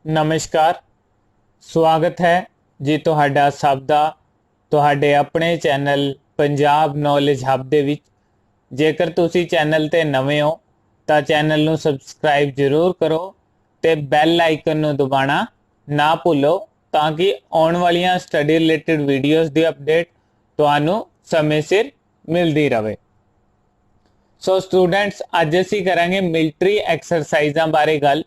नमस्कार। स्वागत है जी तुहाडा सब दा तुहाडे अपने चैनल पंजाब नॉलेज हब दे विच। जेकर तुसी चैनल ते नवे हो तां चैनल नूं सबसक्राइब जरूर करो ते बैल आइकन नूं दबाना ना भुल्लो तां कि आउण वालियां स्टडी रिलेटेड वीडियोज़ दी अपडेट तुहानूं समय सिर मिलदी रहे। सो स्टूडेंट्स, अज असीं करांगे मिलटरी एक्सरसाइजां बारे गल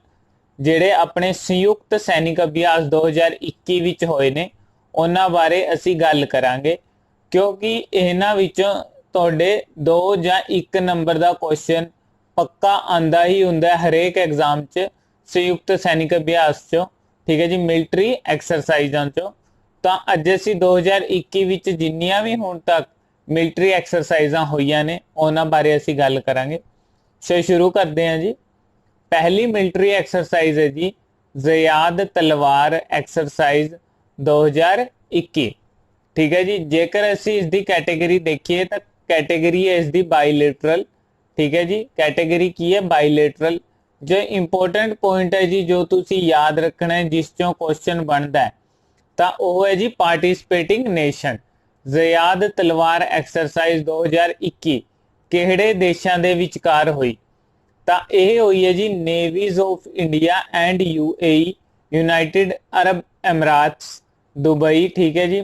ਜਿਹੜੇ ਆਪਣੇ संयुक्त सैनिक अभ्यास 2021 ਵਿੱਚ ਹੋਏ ਨੇ ਉਹਨਾਂ ਬਾਰੇ ਅਸੀਂ ਗੱਲ ਕਰਾਂਗੇ, ਕਿਉਂਕਿ ਇਹਨਾਂ ਵਿੱਚੋਂ ਤੁਹਾਡੇ 2 ਜਾਂ 1 ਨੰਬਰ ਦਾ ਕੁਐਸਚਨ ਪੱਕਾ ਆਂਦਾ ਹੀ ਹੁੰਦਾ ਹਰੇਕ ਐਗਜ਼ਾਮ 'ਚ संयुक्त सैनिक अभ्यास 'ਚੋਂ। ठीक है जी, मिलटरी एक्सरसाइजां 'ਚੋਂ। ਤਾਂ ਅੱਜ ਅਸੀਂ 2021 ਵਿੱਚ ਜਿੰਨੀਆਂ ਵੀ ਹੁਣ ਤੱਕ मिलटरी एक्सरसाइजां ਹੋਈਆਂ ਨੇ ਉਹਨਾਂ ਬਾਰੇ ਅਸੀਂ ਗੱਲ ਕਰਾਂਗੇ। ਸੋ ਸ਼ੁਰੂ ਕਰਦੇ ਹਾਂ जी। पहली मिलटरी एक्सरसाइज है जी ज़याद तलवार एक्सरसाइज 2021। ठीक है जी, जेकर असी इसकी कैटेगरी देखिए तो कैटेगरी है इसकी बाईलेटरल। ठीक है जी, कैटेगरी की है बाईलेटरल। जो इंपोर्टेंट पॉइंट है जी जो तुसी याद रखना है जिस चों क्वेश्चन बनता है तो वह है जी पार्टिसिपेटिंग नेशन। ज़याद तलवार एक्सरसाइज 2021 किहड़े देशों के विचकार हुई? ਤਾਂ ਇਹ ਹੋਈ ਹੈ ਜੀ navies of India and UAE, United Arab Emirates, Dubai. ठीक है जी।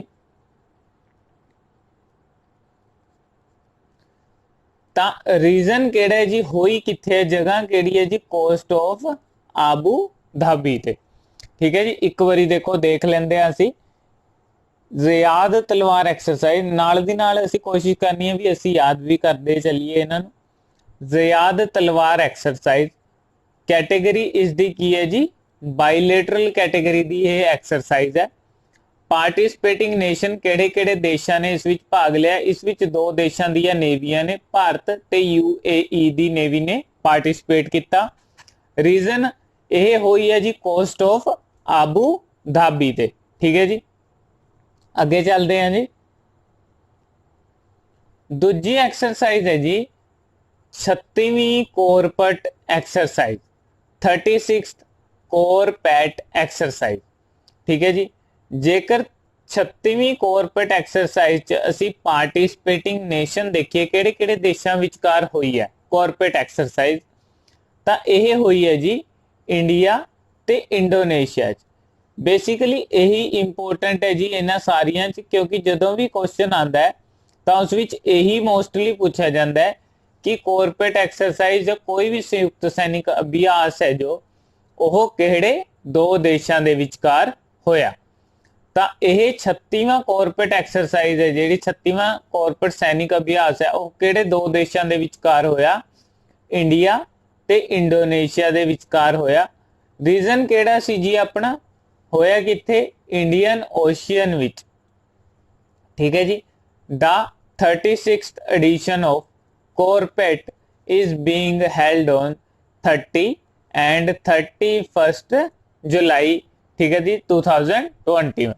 ਤਾਂ रीजन ਕਿਹੜਾ ਹੈ ਜੀ, ਹੋਈ ਕਿੱਥੇ, जगह ਕਿਹੜੀ ਹੈ जी, कोस्ट ऑफ आबू धाबी ते। ठीक है जी, एक बारी देखो देख लेंदे आ ਅਸੀਂ ज़याद तलवार एक्सरसाइज नाल दी नाल ਅਸੀਂ कोशिश करनी है भी ਅਸੀਂ याद भी करते चलीए ਇਹਨਾਂ ਨੂੰ। ज़याद तलवार एक्सरसाइज कैटेगरी इसकी की है जी बाईलेटरल कैटेगरी दी ये एक्सरसाइज है। पार्टिसिपेटिंग नेशन केड़े-केड़े देशों ने इस विच भाग लिया? इस विच 2 देशों दी नेवियां ने, भारत ते UAE दी नेवी ने पार्टिसिपेट किया। रीजन यह हुई है जी कोस्ट ऑफ आबू धाबी ते। ठीक है जी, अगे चलते हैं जी। दूजी एक्सरसाइज है जी 36वीं कोरपट एक्सरसाइज, 36th कोरपैट एक्सरसाइज। ठीक है जी, जेकर 36वीं कोरपट एक्सरसाइज च असी पार्टिसिपेटिंग नेशन देखिए किहड़े किहड़े देशों विचकार हुई है कोरपट एक्सरसाइज, तो यह हुई है जी इंडिया ते इंडोनेशिया च। बेसिकली यही इंपोर्टेंट है जी इन्हां सारियां च, क्योंकि जदों भी क्वेश्चन आता है तो उस विच यही मोस्टली पूछा जाता है कि कोरपेट एक्सरसाइज या कोई भी संयुक्त सैनिक अभ्यास है जो वह किहड़े 2 देशों के विचकार होया। तो यह 36वां कोरपेट एक्सरसाइज है, जी 36वां कोरपेट सैनिक अभ्यास है वह किहड़े 2 देशों के विचकार होया? इंडिया ते इंडोनेशिया के विचकार होया। रीजन किहड़ा सी जी अपना, होया कित्थे? इंडियन ओशियन विच। ठीक है जी। The 36th edition of CORPAT is being held on 30 and 31st July. ठीक है जी 2020 में।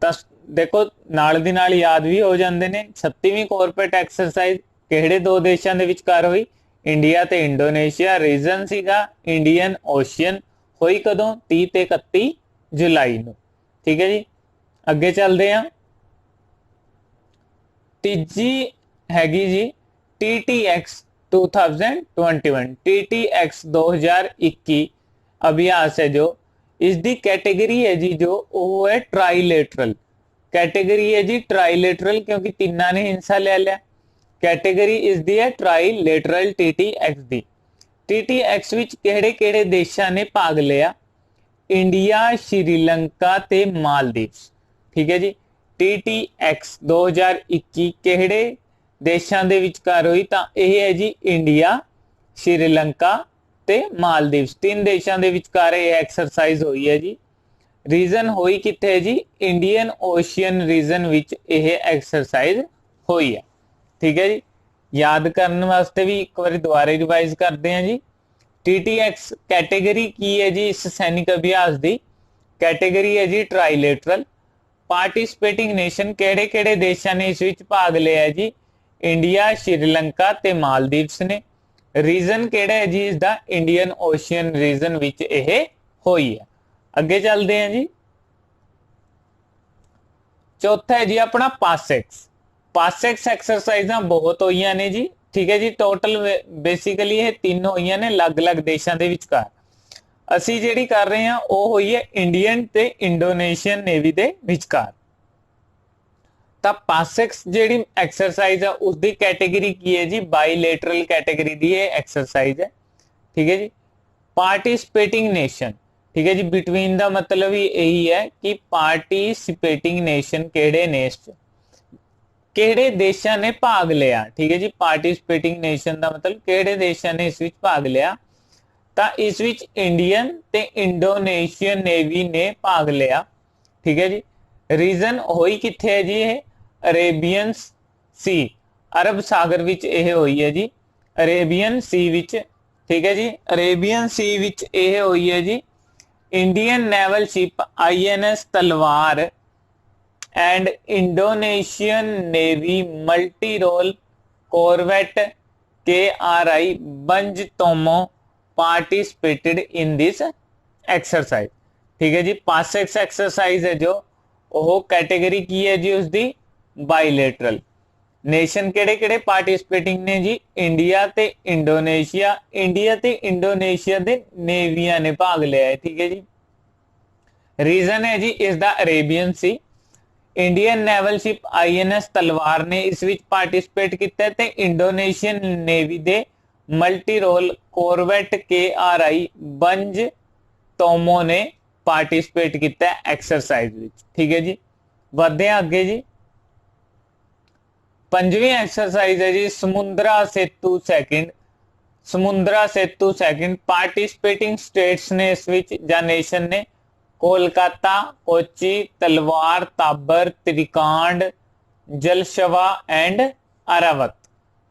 तो देखो नाल दी नाल याद भी हो जाते ने 36वीं कोरपेट एक्सरसाइज किहड़े 2 देशों के विचकार हुई? इंडिया ते इंडोनेशिया। रीजन सीगा इंडियन ओशियन। हुई कदों? 30 ते 31 जुलाई नूं। ठीक है जी, अगे चलते हैं। तीजी हैगी जी TTX 2021, TTX 2021 अभ्यास है जो इसकी कैटेगरी है जी जो वो है ट्राईलेटरल कैटेगरी है जी, ट्राईलेटरल, क्योंकि तीनों ने हिस्सा ले लिया। कैटेगरी इसकी है ट्राईलेटरल TTX दी। TTX विच किहड़े-किहड़े देशों ने भाग लिया? इंडिया, श्रीलंका ते मालदीव्स। ठीक है जी, TTX 2021 किहड़े देशों के विचकार हुई? तो यह है जी इंडिया, श्रीलंका ते मालदीव्स, 3 देशों के विचकार यह एक्सरसाइज हुई है जी। रीजन हुई कित्थे है जी? इंडियन ओशियन रीजन विच यह एक्सरसाइज हुई है। ठीक है जी, याद करने वास्ते भी एक बार दोबारा रिवाइज करते हैं जी। TTX कैटेगरी की है जी इस सैनिक अभ्यास की? कैटेगरी है जी ट्राईलेटरल। पार्टिसिपेटिंग नेशन किहड़े-किहड़े देशों ने इस विच भाग लिया है जी? इंडिया, श्रीलंका ते मालदीव्स ने। रीजन केड़ा है जी इसका? इंडियन ओशियन रीजन विच यह हुई है। अगे चलते हैं जी। चौथा है जी अपना पासेक्स। पासेक्स एक्सरसाइजा बहुत हुई ने जी, ठीक है जी। टोटल बेसिकली ये तीन हुई ने अलग अलग देशों के विचकार। असी जिहड़ी कर रहे हैं वो हुई है इंडियन ते इंडोनेशियन नेवी के विचकार। तो पासेक्स जिहड़ी एक्सरसाइज है उसकी कैटेगरी की है जी, बाईलेटरल कैटेगरी की एक्सरसाइज है, ठीक है जी। पार्टिसिपेटिंग नेशन, ठीक है जी। बिटवीन का मतलब ही यही है कि पार्टिसिपेटिंग नेशन केड़े नेश केड़े देशों ने भाग लिया, ठीक है जी। पार्टिसिपेटिंग नेशन का मतलब केड़े देशों ने इस भाग लिया। तो इस इंडियन ते इंडोनेशियन नेवी ने भाग लिया, ठीक है जी। रीजन होई किथे है जी, ये अरेबियन सी, अरब सागर विच यह हुई है जी, अरेबियन सी विच, ठीक है जी। अरेबियन सी विच यह हुई है जी। Indian naval ship INS Talwar and Indonesian navy multi role corvette KRI Bung Tomo participated in this exercise, ठीक है जी। पासेक्स एक्सरसाइज है जो वो कैटेगरी की है जी उसकी बाईलेटरल। नेशन केड़े केड़े पार्टिसिपेटिंग ने जी, इंडिया ते इंडोनेशिया, इंडिया ते इंडोनेशिया दे नेविया ने भाग लिया है, ठीक है जी। रीजन है जी इसका अरेबियन सी। इंडियन नेवल शिप INS तलवार ने इस विच पार्टिसिपेट किया ते इंडोनेशियन नेवी दे multi role corvette KRI Bung Tomo ने पार्टिसिपेट किया एक्सरसाइज विच, ठीक है जी। बढ़ते हैं अगे जी। पंजवीं एक्सरसाइज है जी समुद्रा सेतु सेकंड। समुद्रा सेतु सेकंड पार्टिसिपेटिंग स्टेट्स ने इस विच या नेशन ने कोलकाता, कोची, तलवार, ताबर, त्रिकांड, जलशवा एंड अरावत,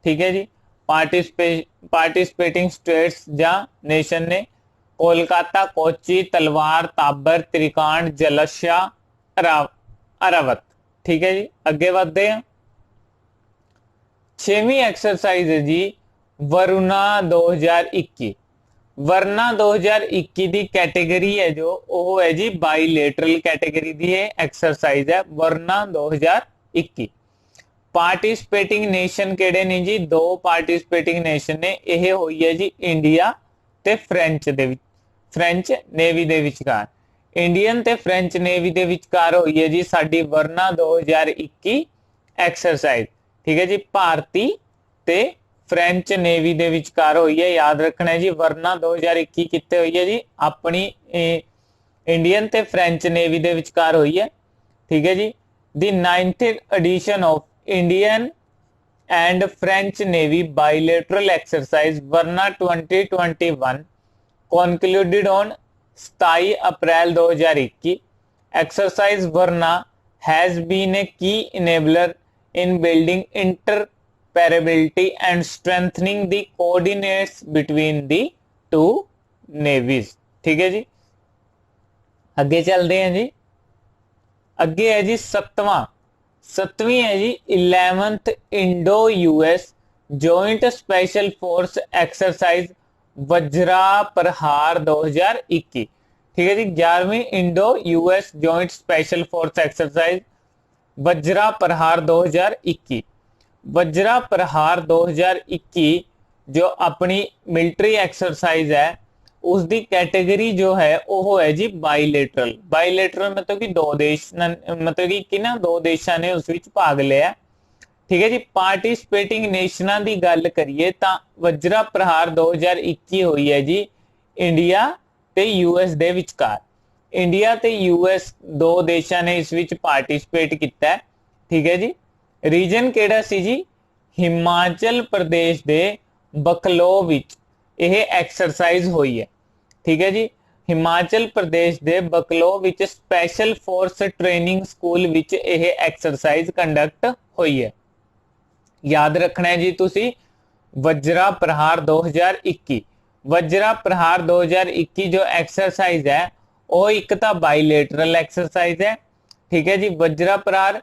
ठीक है जी। पार्टिसिपेटिंग स्टेट्स या नेशन ने कोलकाता, कोची, तलवार, ताबर, त्रिकांड, जलशा, अरावत, ठीक है जी। अगे बढ़ते हैं। छेवीं एक्सरसाइज है जी वरुणा 2021। वरना 2021 की कैटेगरी है जो वो है जी बाईलेटरल कैटेगरी की एक्सरसाइज है वरना 2021। पार्टिसिपेटिंग नेशन केड़े ने जी, दो पार्टिसिपेटिंग नेशन ने, यह हुई है जी इंडिया ते फ्रेंच नेवी दे विचकार। इंडियन ते फ्रेंच नेवी दे विचकार हुई है जी साडी वरना 2021 एक्सरसाइज, ठीक है जी। भारती ते फ्रेंच नेवी दे विचकार हुई है, याद रखना है जी। वरना 2021 कितने हुई है जी, अपनी इंडियन ते फ्रेंच नेवी दे विचकार हुई है, ठीक है जी। The 9th edition of Indian and French navy bilateral exercise Varuna 2021 concluded on 27 April 2021। Exercise Varuna has been a key enabler in building interoperability and strengthening the coordinates between the two navies, ठीक है जी। अगे चलते हैं जी। अगे है जी सतवीं है जी 11th Indo US joint special force exercise Vajra प्रहार 2021, ठीक है जी। 11वीं Indo US joint special force exercise Vajra प्रहार 2021। वज्रा प्रहार 2021 जो अपनी मिलिट्री एक्सरसाइज है उसकी कैटेगरी जो है वो है जी बाईलेटरल। बाईलेटरल मतलब कि दो देश मतलब कि ना दो देशों ने उस विच भाग लिया, ठीक है जी। पार्टिसिपेटिंग नेशनां की गल करिए तो वज्रा प्रहार 2021 हुई है जी इंडिया ते US दे विचकार। इंडिया ते US दो देशों ने इस विच पार्टिसिपेट किया है, ठीक है जी। रीजन केड़ा सी जी, हिमाचल प्रदेश दे बकलो विच यह एक्सरसाइज हुई है, ठीक है जी। हिमाचल प्रदेश दे बकलो विच स्पेशल फोर्स ट्रेनिंग स्कूल विच यह एक्सरसाइज कंडक्ट हुई है। याद रखना है जी तुसी वज्रा प्रहार 2021। वज्रा प्रहार 2021 जो एक्सरसाइज है वो एक तो बाईलेटरल एक्सरसाइज है, ठीक है जी। वज्रा प्रहार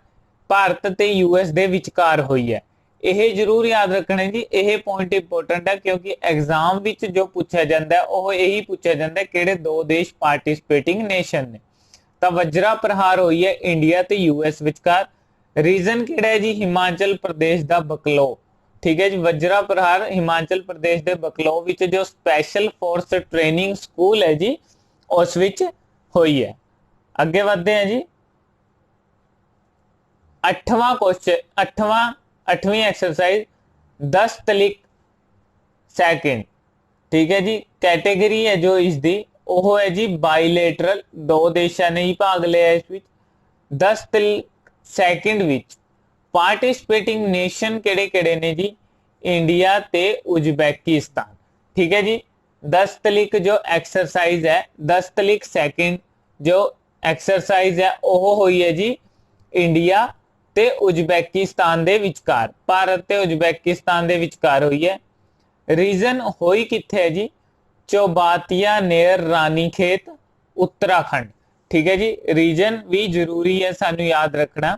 भारत ते US दे विचकार हुई है। ਇਹ ਜ਼ਰੂਰ ਯਾਦ ਰੱਖਣਾ ਜੀ, ਇਹ ਪੁਆਇੰਟ ਇੰਪੋਰਟੈਂਟ ਹੈ ਕਿਉਂਕਿ ਐਗਜ਼ਾਮ ਵਿੱਚ ਜੋ ਪੁੱਛਿਆ ਜਾਂਦਾ ਉਹ ਇਹੀ ਪੁੱਛਿਆ ਜਾਂਦਾ ਕਿਹੜੇ ਦੋ ਦੇਸ਼ ਪਾਰਟਿਸਿਪੇਟਿੰਗ ਨੇਸ਼ਨ ਨੇ। ਤਾਂ ਵਜਰਾ ਪ੍ਰਹਾਰ ਹੋਈ ਹੈ ਇੰਡੀਆ ਤੇ ਯੂਐਸ ਵਿਚਕਾਰ। ਰੀਜਨ ਕਿਹੜਾ ਹੈ ਜੀ, ਹਿਮਾਚਲ ਪ੍ਰਦੇਸ਼ ਦਾ ਬਕਲੋ। ਠੀਕ ਹੈ ਜੀ, ਵਜਰਾ ਪ੍ਰਹਾਰ ਹਿਮਾਚਲ ਪ੍ਰਦੇਸ਼ ਦੇ ਬਕਲੋ ਵਿੱਚ ਜੋ ਸਪੈਸ਼ਲ ਫੋਰਸ ਟ੍ਰੇਨਿੰਗ ਸਕੂਲ ਹੈ ਜੀ ਉਸ ਵਿੱਚ ਹੋਈ ਹੈ। ਅੱਗੇ ਵਧਦੇ ਹਾਂ ਜੀ। 8ਵਾਂ क्वेश्चन, 8वीं एक्सरसाइज 10 तलिक सैकेंड। ठीक है जी, कैटेगरी है जो इसकी वो है जी बाइलेटरल, दो देशों ने ही भाग लिया इस विच। 10 तलिक सैकेंड विच पार्टिसिपेटिंग नेशन केड़े-केड़े ने जी, इंडिया ते उज्बेकिस्तान। ठीक है जी, 10 तलिक जो एक्सरसाइज है, 10 तलिक सैकेंड जो एक्सरसाइज है वो हुई है जी इंडिया ਤੇ ਉਜ਼ਬੈਕਿਸਤਾਨ ਦੇ ਵਿਚਕਾਰ, ਭਾਰਤ ਤੇ ਉਜ਼ਬੈਕਿਸਤਾਨ ਦੇ ਵਿਚਕਾਰ ਹੋਈ ਹੈ। ਰੀਜਨ ਹੋਈ ਕਿੱਥੇ ਹੈ ਜੀ, ਚੌਬਾਤੀਆ ਨੇਰ ਰਾਨੀਖੇਤ उत्तराखंड। ठीक है जी, रीजन भी जरूरी है सानू याद रखना।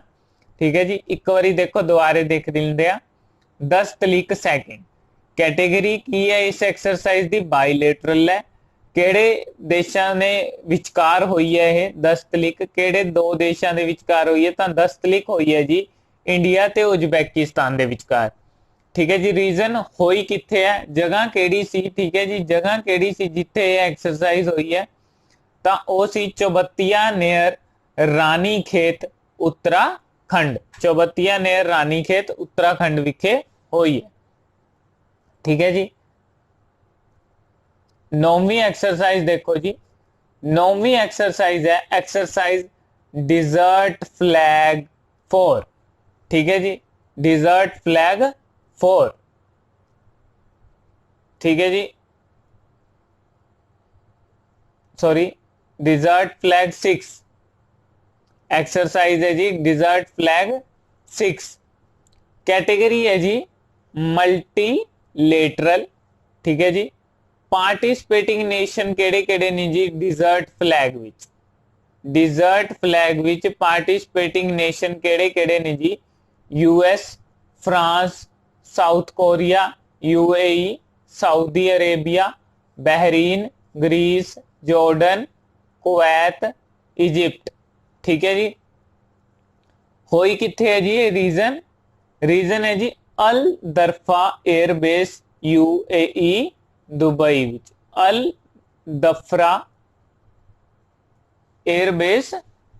ठीक है जी, एक बारी देखो दोबारे देख लेंदे आ। 10 तलिक सैकेंड कैटेगरी की है इस एक्सरसाइज दी, बाइलेटरल है। ਕਿਹੜੇ ਦੇਸ਼ਾਂ ਨੇ ਵਿਚਕਾਰ ਹੋਈ ਹੈ ਇਹ 10 ਤਲਿਕ, ਕਿਹੜੇ ਦੋ ਦੇਸ਼ਾਂ ਦੇ ਵਿਚਕਾਰ ਹੋਈ ਹੈ, ਤਾਂ 10 ਤਲਿਕ ਹੋਈ ਹੈ ਜੀ ਇੰਡੀਆ ਤੇ ਉਜ਼ਬੈਕਿਸਤਾਨ ਦੇ ਵਿਚਕਾਰ। ਠੀਕ ਹੈ ਜੀ, ਰੀਜ਼ਨ ਹੋਈ ਕਿੱਥੇ ਹੈ, ਜਗ੍ਹਾ ਕਿਹੜੀ ਸੀ। ਠੀਕ ਹੈ ਜੀ, ਜਗ੍ਹਾ ਕਿਹੜੀ ਸੀ ਜਿੱਥੇ ਇਹ ਐਕਸਰਸਾਈਜ਼ ਹੋਈ ਹੈ, ਤਾਂ ਉਹ ਸੀ ਚੌਬਤੀਆ ਨੇਰ ਰਾਨੀਖੇਤ उत्तराखंड। चौबतिया नहर रानीखेत उत्तराखंड विखे हुई है। ठीक है जी, 9वीं एक्सरसाइज देखो जी, 9वीं एक्सरसाइज है एक्सरसाइज डिजर्ट फ्लैग 4। ठीक है जी, डिजर्ट फ्लैग 4। ठीक है जी, सॉरी डिजर्ट फ्लैग 6 एक्सरसाइज है जी, डिजर्ट फ्लैग 6। कैटेगरी है जी मल्टीलेटरल। ठीक है जी, पार्टिसिपेटिंग नेशन केड़े केड़े ने जी डिजर्ट फ्लैग विच, डिजर्ट फ्लैग विच पार्टिसिपेटिंग नेशन केड़े केड़े ने जी, US, France, South Korea, UAE, Saudi Arabia, Bahrain, Greece, Jordan, Kuwait, Egypt. ठीक है जी, होई किथे है जी ये रीजन, रीजन है जी अल दरफा एयरबेस यूएई दुबई विच, Al Dhafra airbase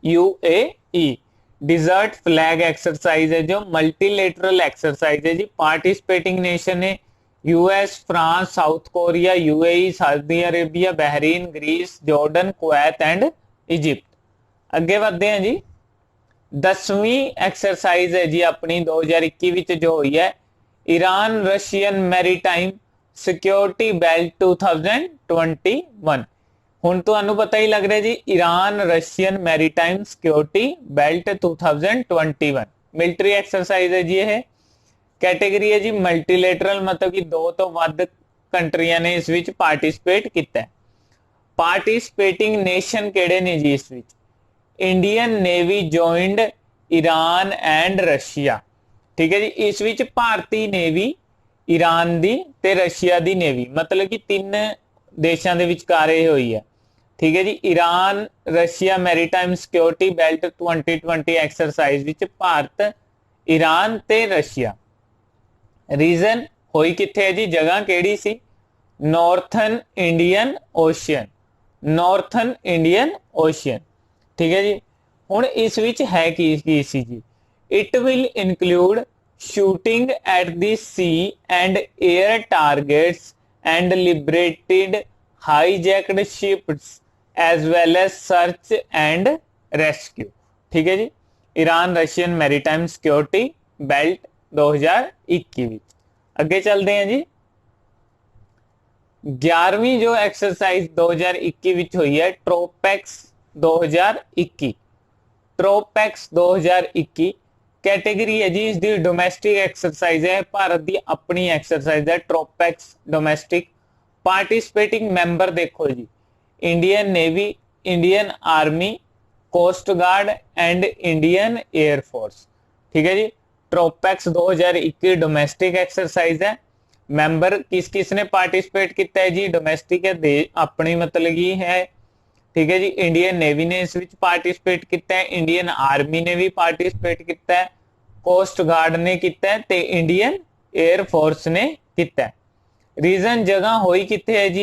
UAE. Desert flag exercise है जो मल्टीलेटरल एक्सरसाइज है जी, पार्टिसिपेटिंग नेशन है US, France, South Korea, UAE, Saudi Arabia, Bahrain, Greece, Jordan, Kuwait and Egypt. अगे बढ़ते हैं जी, 10वीं एक्सरसाइज है जी अपनी 2021 विच जो हुई है, Iran Russian maritime security belt 2021। हुण तुहानू पता ही लग रहा है जी, Iran Russian maritime security belt 2021 military exercise है जी। यह कैटेगरी है जी मल्टीलेटरल, मतलब कि दो तो वध कंट्रियां ने इस विच पार्टिसिपेट किया है। पार्टिसिपेटिंग नेशन केड़े ने जी इस विच, Indian navy joined Iran and Russia. ठीक है जी, इस विच भारतीय नेवी ईरान दी ते रशिया दी नेवी, मतलब कि तीन देशों के विचकार हुई है। ठीक है जी, Iran Russia maritime security belt 2020 exercise विच भारत, ईरान ते रशिया। रीजन होई किथे है जी, जगह केड़ी सी, northern Indian ocean, northern Indian ocean. ठीक है जी, हुण इस विच है की सी जी, it will include shooting at the sea and air targets and liberated hijacked ships as well as search and rescue. ठीक है जी, Iran Russian maritime security belt 2021। अगे चलते हैं जी, 11वीं जो एक्सरसाइज 2021 विच हुई है, ट्रोपैक्स 2021, ट्रोपैक्स 2021। कैटेगरी है जी इसकी डोमेस्टिक एक्सरसाइज है, भारत की अपनी एक्सरसाइज है ट्रोपैक्स डोमेस्टिक। पार्टिसिपेटिंग मैंबर देखो जी, Indian navy, Indian army, coast guard and Indian air force. ठीक है जी, ट्रोपैक्स 2021 डोमेस्टिक एक्सरसाइज है। मैंबर किस किस ने पार्टिसिपेट किया है जी? डोमेस्टिक है अपनी मतलब की है, ठीक है जी। इंडियन नेवी ने इस विच पार्टिसिपेट किया है, इंडियन आर्मी ने भी पार्टिसिपेट किया है, कोस्ट गार्ड ने किया है ते इंडियन एयर फोर्स ने किया है। रीजन जगह होई किथे है जी?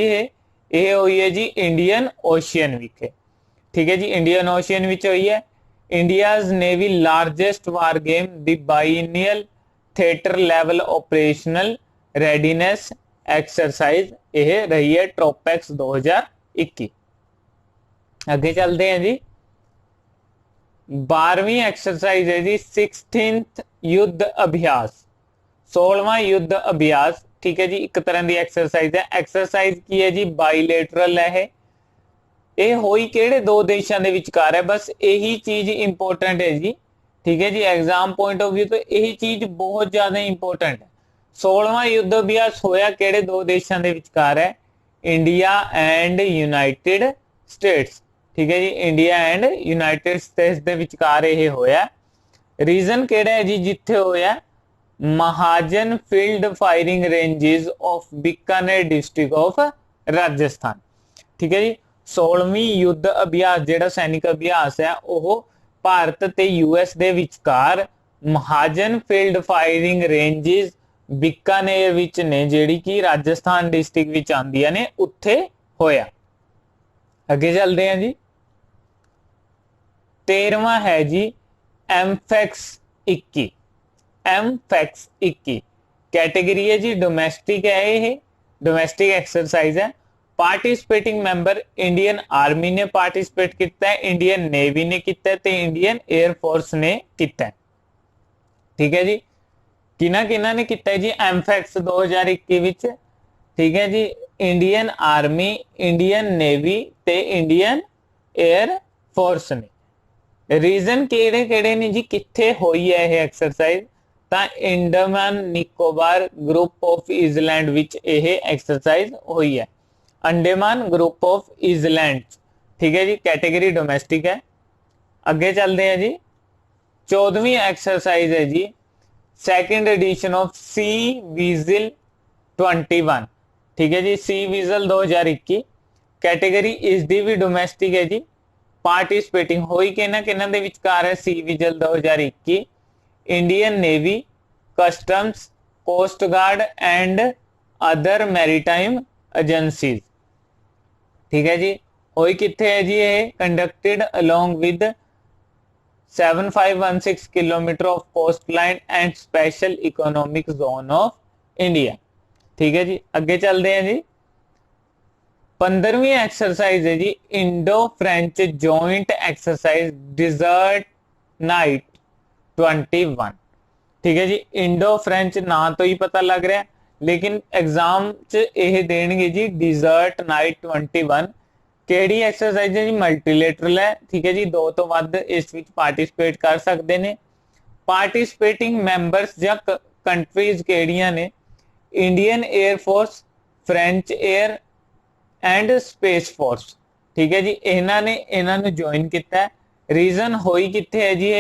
ये हुई है जी इंडियन ओशियन विखे, ठीक है जी, इंडियन ओशियन विच हुई है। India's navy largest war game the biennial theatre level operational readiness exercise यह रही है ट्रोपैक्स 2021। आगे चलते हैं जी। 12वीं एक्सरसाइज है जी 16th युद्ध अभ्यास, 16वां युद्ध अभ्यास, ठीक है जी। एक तरह की एक्सरसाइज है। एक्सरसाइज की है जी बाइलेटरल है। ये होई केड़े दो देशों के विचकार है, बस यही चीज इंपोर्टेंट है जी, ठीक है जी। एग्जाम पॉइंट ऑफ व्यू तो यही चीज बहुत ज्यादा इंपोर्टेंट है। 16वां युद्ध अभ्यास होया केड़े दो देशों के विचकार है? इंडिया एंड यूनाइटेड स्टेट्स, ठीक है जी, इंडिया एंड यूनाइटेड स्टेट्स के विचकार यह होया। रीजन केड़ा है जी जिथे होया? Mahajan field firing ranges of Bikaner district of Rajasthan, ठीक है जी। 16वीं युद्ध अभ्यास जिहड़ा सैनिक अभ्यास है वह भारत ते US they विचकार Mahajan field firing ranges Bikaner विच ने, जिहड़ी कि राजस्थान डिस्ट्रिक्ट विच आंदियां ने, उत्थे होया। अगे चलते हैं जी। 13वां है जी एमफैक्स 21, एमफैक्स 21 कैटेगरी है जी डोमेस्टिक है, ये डोमेस्टिक एक्सरसाइज है। पार्टिसिपेटिंग मेंबर इंडियन आर्मी ने पार्टिसिपेट किया है, इंडियन नेवी ने किया है, इंडियन एयरफोर्स ने किया है, ठीक है जी। किना किना ने किया है जी एमफैक्स 2021 विच, ठीक है जी। इंडियन आर्मी, इंडियन नेवी ते इंडियन एयर फोर्स ने। रीजन केड़े केड़े ने जी किथे होई है यह exercise? Andaman Nicobar group of island विच यह एक्सरसाइज हुई है, अंडमान ग्रुप ऑफ आइलैंड, ठीक है जी। कैटेगरी डोमेस्टिक है। अगे चलते हैं जी। 14वीं एक्सरसाइज है जी second edition of sea vigil 21, ठीक है जी, सी विजिल 2021 कैटेगरी इसकी भी डोमेस्टिक है जी। पार्टिसिपेटिंग होई किन्हां दे विचकार है sea vigil 2021? Indian navy, customs, coast guard and other maritime agencies, ठीक है जी। होई किथे है जी? ये conducted along with 7516 kilometre of coast line and special economic zone of India, ठीक है जी। अगे चलते हैं जी। 15वीं एक्सरसाइज है जी Indo French joint exercise desert knight 21, ठीक है जी। इंडो फ्रेंच ना तो ही पता लग रहा है, लेकिन एग्जाम च यह देंगे जी डिजर्ट नाइट 21 केड़ी एक्सरसाइज है जी? मल्टीलेटरल है, ठीक है जी। दो तो वध इस विच पार्टिसिपेट कर सकते हैं। पार्टिसिपेटिंग मैंबर्स या कंट्रीज केड़ियां ने? Indian air force, French air and space force, ठीक है जी। इन्होंने ज्वाइन किया। रीजन होई किथे है जी?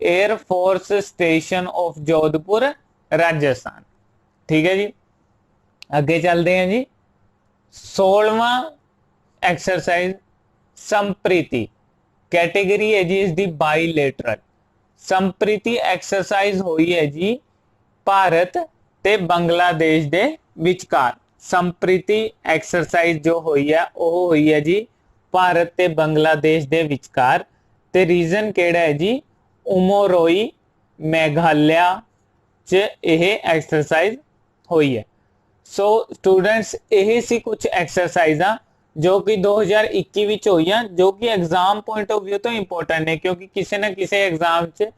Air force station of Jodhpur Rajasthan, ठीक है जी। अगे चलते हैं जी। 16वां एक्सरसाइज संप्रीति कैटेगरी है जी इसकी बाइलेटरल। संप्रीति एक्सरसाइज हुई है जी भारत ते बांग्लादेश दे विचकार। संप्रीति एक्सरसाइज जो हुई है वह हुई है जी भारत ते बांग्लादेश दे विचकार। ते रीजन केड़ा है जी? उमोरोई मेघालय च यह एक्सरसाइज हुई है। सो स्टूडेंट्स यही सी कुछ एक्सरसाइजा जो कि 2021 विच होईयां, जो कि एग्जाम पॉइंट ऑफ व्यू तो इंपोर्टेंट है, क्योंकि किसी न किसी एग्जाम च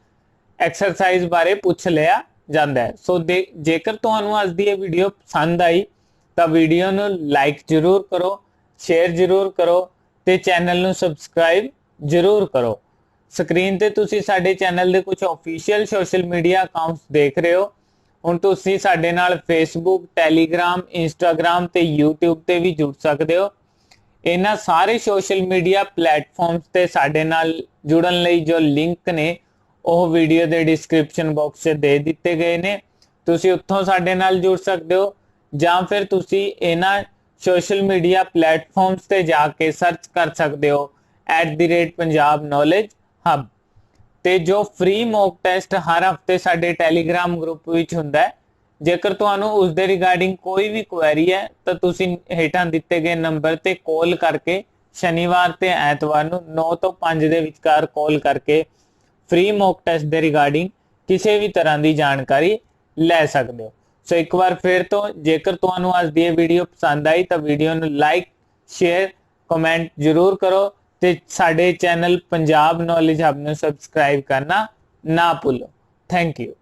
एक्सरसाइज बारे पूछ लिया जाता है। सो जेकर तुहानू अज दी वीडियो पसंद आई तो वीडियो नू लाइक जरूर करो, शेयर जरूर करो ते चैनल नू सबसक्राइब जरूर करो। स्क्रीन ते तुसी साडे चैनल दे कुछ ऑफिशियल सोशल मीडिया अकाउंट्स देख रहे हो। हुण तुसी साडे नाल फेसबुक, टैलीग्राम, इंस्टाग्राम ते यूट्यूब ते भी जुड़ सकते हो। इन्हां सारे सोशल मीडिया प्लेटफॉर्म्स ते साडे नाल जुड़न लई जो लिंक ने ਉਹ ਵੀਡੀਓ ਦੇ ਡਿਸਕ੍ਰਿਪਸ਼ਨ ਬਾਕਸ 'ਚ ਦੇ ਦਿੱਤੇ ਗਏ ਨੇ। ਤੁਸੀਂ ਉੱਥੋਂ ਸਾਡੇ ਨਾਲ ਜੁੜ ਸਕਦੇ ਹੋ, ਜਾਂ ਫਿਰ ਤੁਸੀਂ ਇਹਨਾਂ ਸੋਸ਼ਲ ਮੀਡੀਆ ਪਲੇਟਫਾਰਮਸ ਤੇ ਜਾ ਕੇ ਸਰਚ ਕਰ ਸਕਦੇ ਹੋ @ਪੰਜਾਬ ਨੌਲੇਜ ਹੱਬ। ਤੇ ਜੋ ਫ੍ਰੀ ਮੌਕ ਟੈਸਟ ਹਰ ਹਫਤੇ ਸਾਡੇ ਟੈਲੀਗ੍ਰਾਮ ਗਰੁੱਪ ਵਿੱਚ ਹੁੰਦਾ ਹੈ, ਜੇਕਰ ਤੁਹਾਨੂੰ ਉਸ ਦੇ ਰਿਗਾਰਡਿੰਗ ਕੋਈ ਵੀ ਕੁਐਰੀ ਹੈ ਤਾਂ ਤੁਸੀਂ ਹੇਠਾਂ ਦਿੱਤੇ ਗਏ ਨੰਬਰ ਤੇ ਕਾਲ ਕਰਕੇ ਸ਼ਨੀਵਾਰ ਤੇ ਐਤਵਾਰ ਨੂੰ 9 ਤੋਂ 5 ਦੇ ਵਿਚਕਾਰ ਕਾਲ ਕਰਕੇ ਫ੍ਰੀ ਮੌਕ ਟੈਸਟ ਦੇ ਰਿਗਾਰਡਿੰਗ ਕਿਸੇ ਵੀ ਤਰ੍ਹਾਂ ਦੀ ਜਾਣਕਾਰੀ ਲੈ ਸਕਦੇ ਹੋ। ਸੋ ਇੱਕ ਵਾਰ ਫਿਰ ਤੋਂ ਜੇਕਰ ਤੁਹਾਨੂੰ ਅੱਜ ਦੀ ਇਹ ਵੀਡੀਓ ਪਸੰਦ ਆਈ ਤਾਂ ਵੀਡੀਓ ਨੂੰ ਲਾਈਕ, ਸ਼ੇਅਰ, ਕਮੈਂਟ ਜ਼ਰੂਰ ਕਰੋ ਤੇ ਸਾਡੇ ਚੈਨਲ ਪੰਜਾਬ ਨੌਲੇਜ ਹੱਬ ਨੂੰ ਸਬਸਕ੍ਰਾਈਬ ਕਰਨਾ ਨਾ ਭੁੱਲੋ। Thank you.